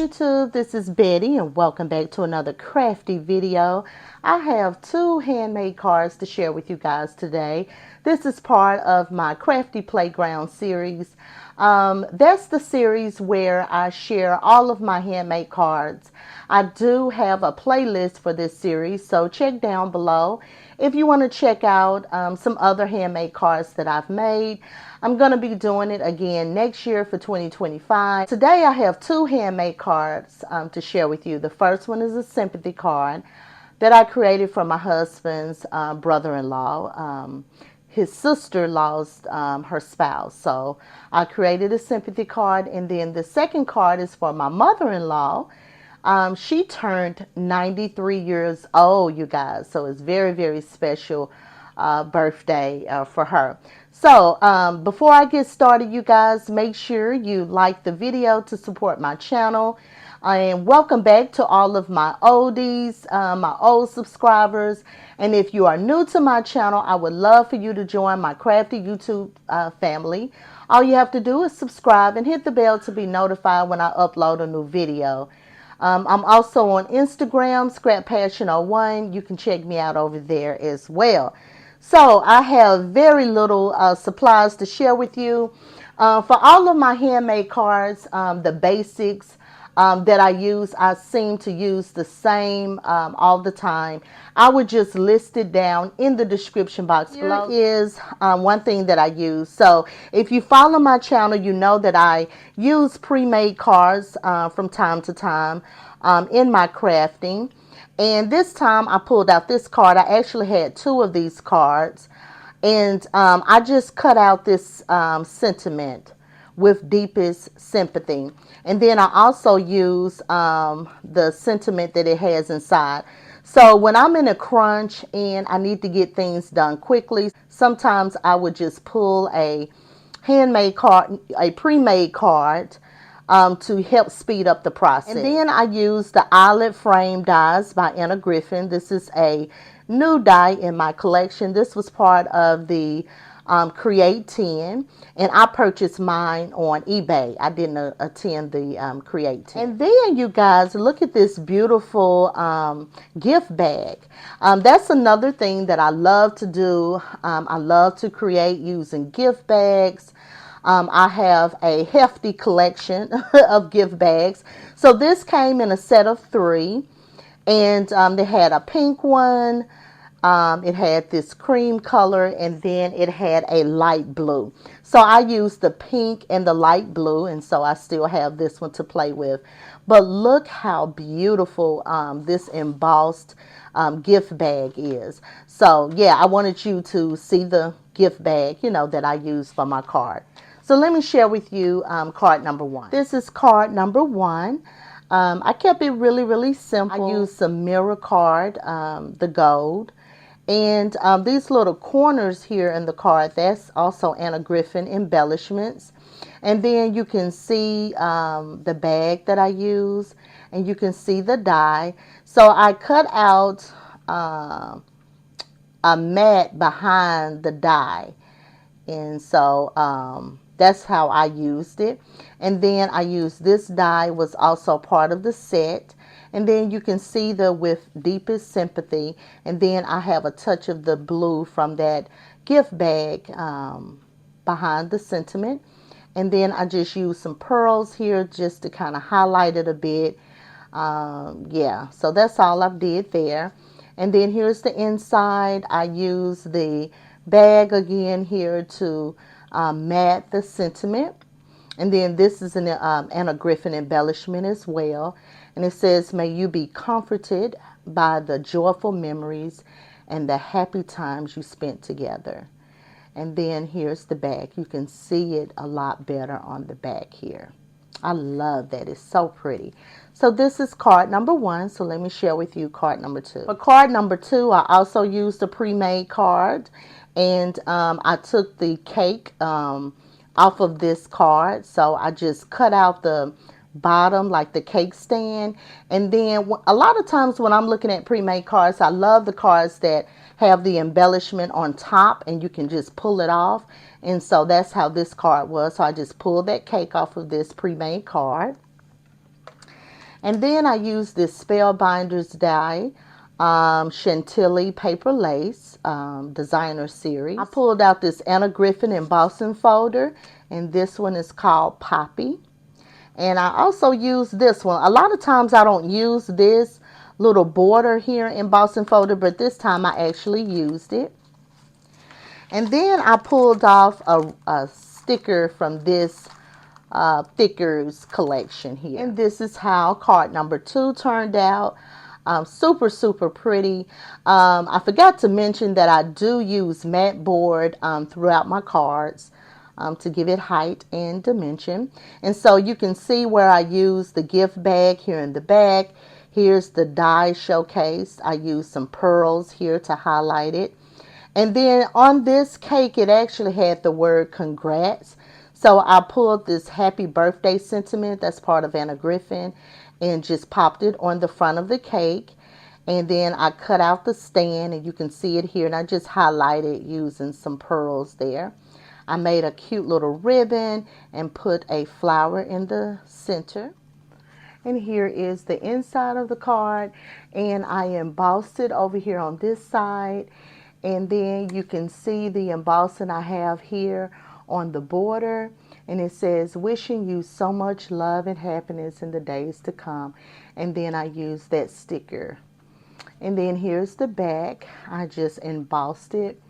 YouTube, this is Betty and welcome back to another crafty video. I have two handmade cards to share with you guys today. This is part of my Crafty Playground series. That's the series where I share all of my handmade cards. I do have a playlist for this series, so check down below if you want to check out some other handmade cards that I've made. I'm going to be doing it again next year for 2025. Today I have two handmade cards to share with you. The first one is a sympathy card that I created for my husband's brother-in-law. His sister lost her spouse, so I created a sympathy card. And then the second card is for my mother-in-law. She turned 93 years old, you guys, so it's very, very special birthday for her. So before I get started, you guys, make sure you like the video to support my channel. And welcome back to all of my oldies, my old subscribers. And if you are new to my channel, I would love for you to join my Crafty YouTube family. All you have to do is subscribe and hit the bell to be notified when I upload a new video. I'm also on Instagram, ScrapPassion01. You can check me out over there as well. So I have very little supplies to share with you. For all of my handmade cards, the basics that I use, I seem to use the same all the time. I would just list it down in the description box below. Here is one thing that I use. So if you follow my channel, you know that I use pre-made cards from time to time in my crafting. And this time I pulled out this card. I actually had two of these cards. And I just cut out this sentiment with deepest sympathy. And then I also use the sentiment that it has inside. So when I'm in a crunch and I need to get things done quickly, sometimes I would just pull a handmade card, a pre-made card, to help speed up the process. And then I use the eyelet frame dies by Anna Griffin. This is a new die in my collection. This was part of the Create 10, and I purchased mine on eBay. I didn't attend the Create 10. And then you guys, look at this beautiful gift bag. That's another thing that I love to do. I love to create using gift bags. I have a hefty collection of gift bags. So this came in a set of 3, and they had a pink one, it had this cream color, and then it had a light blue. So I used the pink and the light blue, and so I still have this one to play with. But look how beautiful this embossed gift bag is. So yeah, I wanted you to see the gift bag, you know, that I use for my card. So let me share with you card number 1. This is card number 1. I kept it really, really simple. I used some mirror card, the gold. And these little corners here in the card, that's also Anna Griffin embellishments. And then you can see the bag that I use, and you can see the die. So I cut out a mat behind the die. And so that's how I used it. And then I used this die, was also part of the set. And then you can see the with deepest sympathy. And then I have a touch of the blue from that gift bag behind the sentiment. And then I just used some pearls here just to kind of highlight it a bit. Yeah, so that's all I did there. And then here's the inside. I use the bag again here to mat the sentiment. And then this is an Anna Griffin embellishment as well. And it says, may you be comforted by the joyful memories and the happy times you spent together. And then here's the back. You can see it a lot better on the back here. I love that. It's so pretty. So this is card number 1. So let me share with you card number 2. For card number 2, I also used a pre-made card. And I took the cake off of this card. So I just cut out the bottom, like the cake stand. And then a lot of times when I'm looking at pre-made cards, I love the cards that have the embellishment on top and you can just pull it off. And so that's how this card was. So I just pulled that cake off of this pre-made card. And then I used this Spellbinders die, Chantilly Paper Lace designer series. I pulled out this Anna Griffin embossing folder, and this one is called Poppy. And I also use this one. A lot of times I don't use this little border here embossing folder, but this time I actually used it. And then I pulled off a sticker from this Thickers collection here. And this is how card number 2 turned out. Super, super pretty. I forgot to mention that I do use mat board throughout my cards to give it height and dimension. And so you can see where I use the gift bag here in the back. Here's the die showcase. I use some pearls here to highlight it. And then on this cake, it actually had the word congrats. So I pulled this happy birthday sentiment that's part of Anna Griffin and just popped it on the front of the cake. And then I cut out the stand, and you can see it here. And I just highlighted using some pearls there. I made a cute little ribbon and put a flower in the center. And here is the inside of the card, and I embossed it over here on this side. And then you can see the embossing I have here on the border, and it says wishing you so much love and happiness in the days to come. And then I use that sticker. And then here's the back. I just embossed it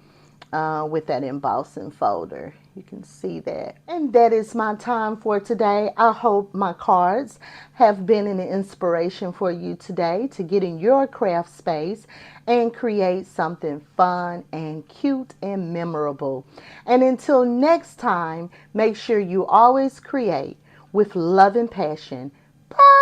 with that embossing folder. You can see that. And that is my time for today. I hope my cards have been an inspiration for you today to get in your craft space and create something fun and cute and memorable. And until next time, make sure you always create with love and passion. Bye.